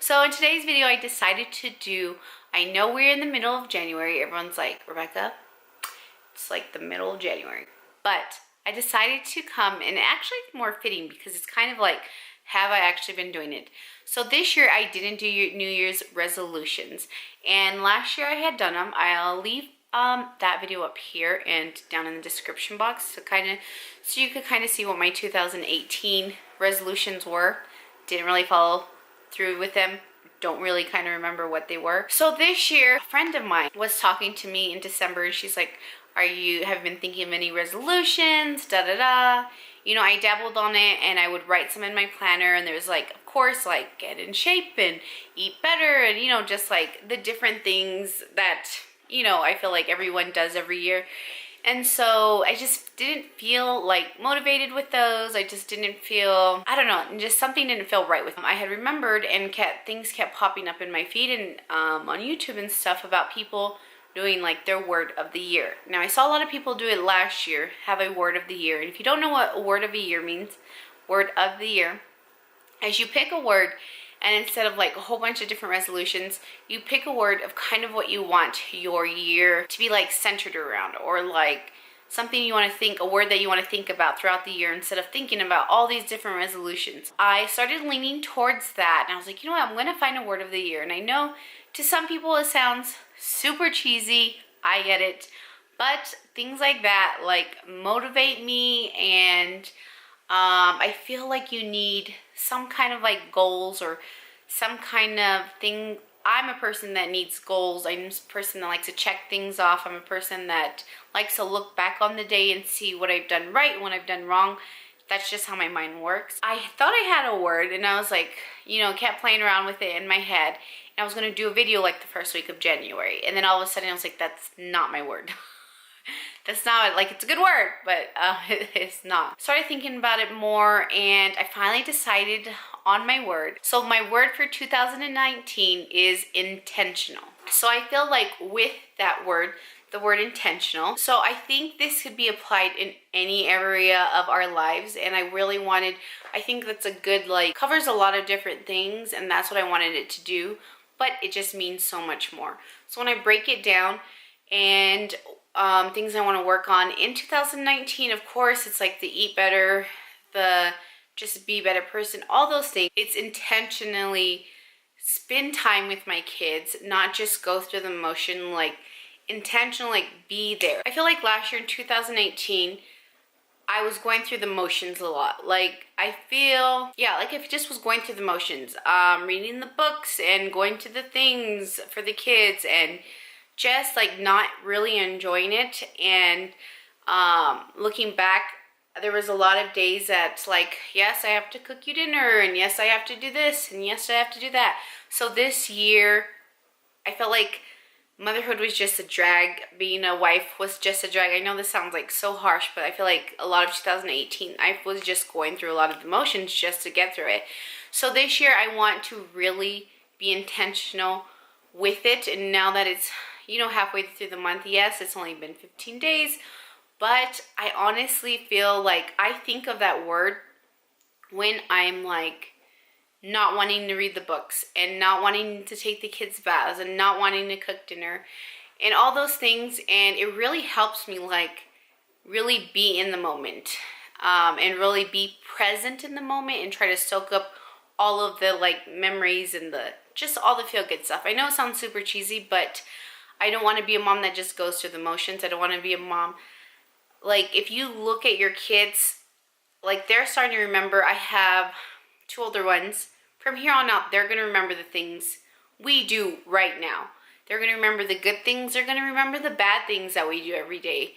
So in today's video, I decided to do, I know we're in the middle of January. Everyone's like, Rebecca, it's like the middle of January. But I decided to come, and actually it's more fitting because it's kind of like, have I actually been doing it? So this year I didn't do New Year's resolutions. And last year I had done them. I'll leave that video up here and down in the description box so you could kind of see what my 2018 resolutions were. Didn't really follow through with them. Don't really kind of remember what they were. So this year, a friend of mine was talking to me in December, and she's like, have you been thinking of any resolutions? Da da da. You know, I dabbled on it and I would write some in my planner, and there's like, of course, like get in shape and eat better, and you know, just like the different things that, you know, I feel like everyone does every year. And so I just didn't feel like motivated with those. I just didn't feel, I don't know, just something didn't feel right with them. I had remembered, and things kept popping up in my feed and on YouTube and stuff about people doing like their word of the year. Now I saw a lot of people do it last year, have a word of the year. And if you don't know what a word of the year means, word of the year, as you pick a word, and instead of like a whole bunch of different resolutions, you pick a word of kind of what you want your year to be like centered around, or like something you want to think, a word that you want to think about throughout the year instead of thinking about all these different resolutions. I started leaning towards that, and I was like, you know what, I'm going to find a word of the year. And I know to some people it sounds super cheesy, I get it, but things like that like motivate me, and I feel like you need some kind of like goals or some kind of thing. I'm a person that needs goals. I'm a person that likes to check things off. I'm a person that likes to look back on the day and see what I've done right and what I've done wrong. That's just how my mind works. I thought I had a word, and I was like, you know, kept playing around with it in my head. And I was going to do a video like the first week of January. And then all of a sudden I was like, that's not my word. That's not, like, it's a good word, but it's not. Started thinking about it more, and I finally decided on my word. So my word for 2019 is intentional. So I feel like with that word, the word intentional, so I think this could be applied in any area of our lives, and I think that's a good, like, covers a lot of different things, and that's what I wanted it to do, but it just means so much more. So when I break it down and things I want to work on in 2019, of course, it's like the eat better, the just be a better person, all those things. It's intentionally spend time with my kids, not just go through the motion, like intentional, like be there. I feel like last year in 2018, I was going through the motions a lot. Like I feel, yeah, like if it just was going through the motions, reading the books and going to the things for the kids, and just like not really enjoying it. And looking back, there was a lot of days that like, yes, I have to cook you dinner, and yes, I have to do this, and yes, I have to do that. So this year, I felt like motherhood was just a drag. Being a wife was just a drag. I know this sounds like so harsh, but I feel like a lot of 2018, I was just going through a lot of emotions just to get through it. So this year, I want to really be intentional with it. And now that it's, you know, halfway through the month, yes, it's only been 15 days, but I honestly feel like I think of that word when I'm like not wanting to read the books, and not wanting to take the kids baths, and not wanting to cook dinner and all those things. And it really helps me like really be in the moment, and really be present in the moment, and try to soak up all of the like memories and just all the feel good stuff. I know it sounds super cheesy, but I don't want to be a mom that just goes through the motions. I don't want to be a mom, like, if you look at your kids, like, they're starting to remember. I have 2 older ones. From here on out, they're going to remember the things we do right now. They're going to remember the good things. They're going to remember the bad things that we do every day.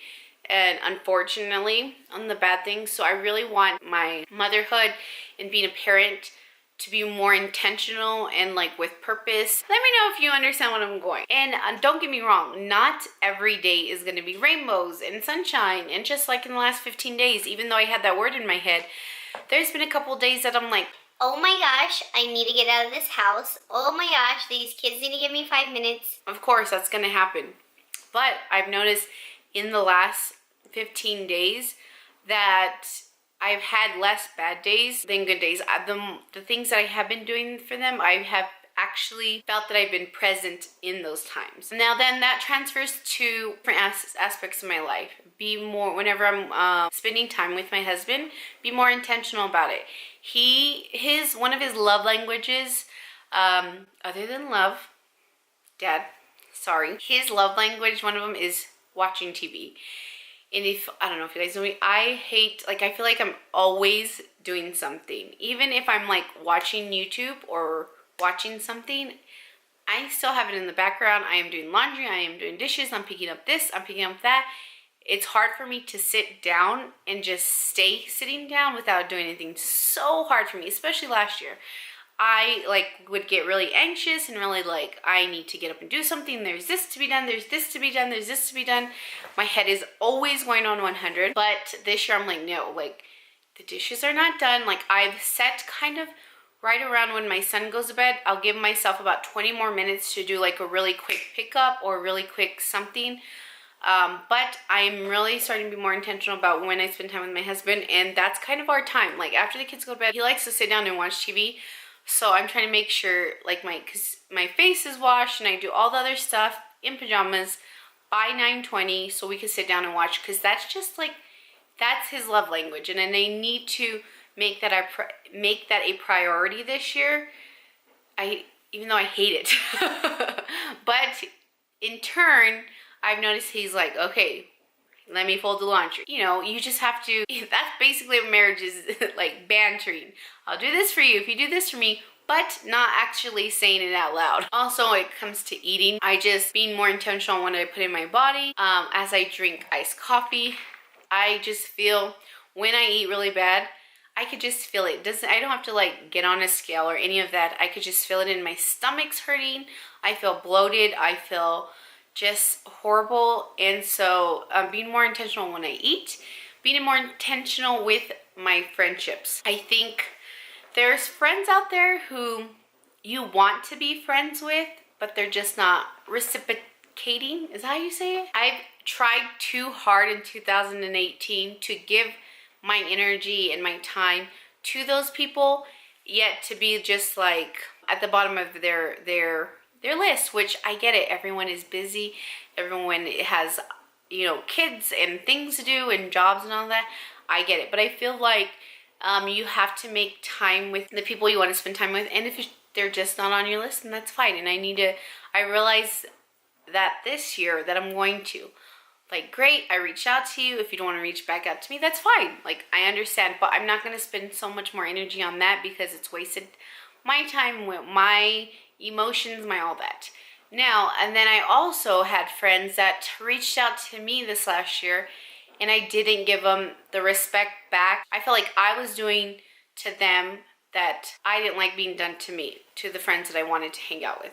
And unfortunately, on the bad things. So I really want my motherhood and being a parent to be more intentional and like with purpose. Let me know if you understand what I'm going. And don't get me wrong, not every day is going to be rainbows and sunshine. And just like in the last 15 days, even though I had that word in my head, there's been a couple days that I'm like, oh my gosh, I need to get out of this house. Oh my gosh, these kids need to give me 5 minutes. Of course, that's going to happen. But I've noticed in the last 15 days that I've had less bad days than good days. The things that I have been doing for them, I have actually felt that I've been present in those times. Now then, that transfers to different aspects of my life. Be more, whenever I'm spending time with my husband, be more intentional about it. One of his love languages, other than love, Dad, sorry, his love language, one of them is watching TV. And I don't know if you guys know me, I feel like I'm always doing something. Even if I'm like watching YouTube or watching something, I still have it in the background. I am doing laundry, I am doing dishes, I'm picking up this, I'm picking up that. It's hard for me to sit down and just stay sitting down without doing anything. So hard for me, especially last year. I would get really anxious and really I need to get up and do something. There's this to be done, there's this to be done, there's this to be done. My head is always going on 100. But this year I'm like, no, the dishes are not done. I've set kind of right around when my son goes to bed. I'll give myself about 20 more minutes to do a really quick pickup or really quick something. But I'm really starting to be more intentional about when I spend time with my husband, and that's kind of our time. After the kids go to bed, he likes to sit down and watch TV. So I'm trying to make sure because my face is washed and I do all the other stuff in pajamas by 9:20 so we can sit down and watch, because that's just that's his love language, and then I need to make that a priority this year. Even though I hate it, but in turn I've noticed he's like, okay, let me fold the laundry. You just have to, that's basically what marriage is bantering. I'll do this for you if you do this for me, but not actually saying it out loud. Also, when it comes to eating, being more intentional on what I put in my body. As I drink iced coffee, I just feel when I eat really bad, I could just feel it. I don't have to get on a scale or any of that. I could just feel it in my stomach's hurting. I feel bloated. I feel just horrible. And so being more intentional when I eat, being more intentional with my friendships. I think there's friends out there who you want to be friends with, but they're just not reciprocating. Is that how you say it? I've tried too hard in 2018 to give my energy and my time to those people, yet to be just at the bottom of their list, which I get it. Everyone is busy. Everyone has, kids and things to do and jobs and all that. I get it. But I feel you have to make time with the people you want to spend time with. And if they're just not on your list, then that's fine. And I realize that this year that I'm going to. Great, I reached out to you. If you don't want to reach back out to me, that's fine. I understand. But I'm not going to spend so much more energy on that because it's wasted my time, with my emotions, my all that. Now, and then I also had friends that reached out to me this last year and I didn't give them the respect back. I felt like I was doing to them that I didn't like being done to me, to the friends that I wanted to hang out with.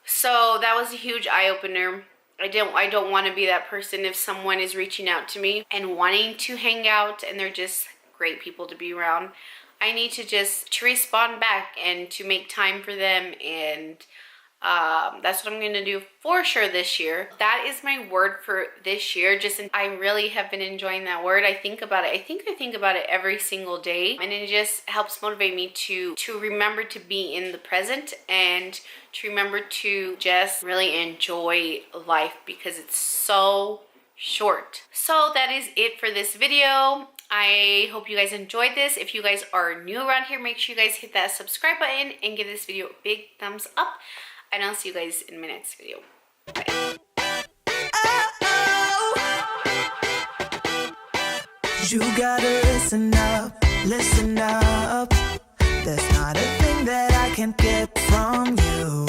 So that was a huge eye-opener. I don't want to be that person if someone is reaching out to me and wanting to hang out and they're just great people to be around. I need to respond back and to make time for them, and that's what I'm going to do for sure this year. That is my word for this year. I really have been enjoying that word. I think about it. I think about it every single day, and it just helps motivate me to remember to be in the present and to remember to just really enjoy life because it's so short. So that is it for this video. I hope you guys enjoyed this. If you guys are new around here, make sure you guys hit that subscribe button and give this video a big thumbs up. And I'll see you guys in my next video. Bye. You gotta listen up, listen up. There's not a thing that I can't get from you.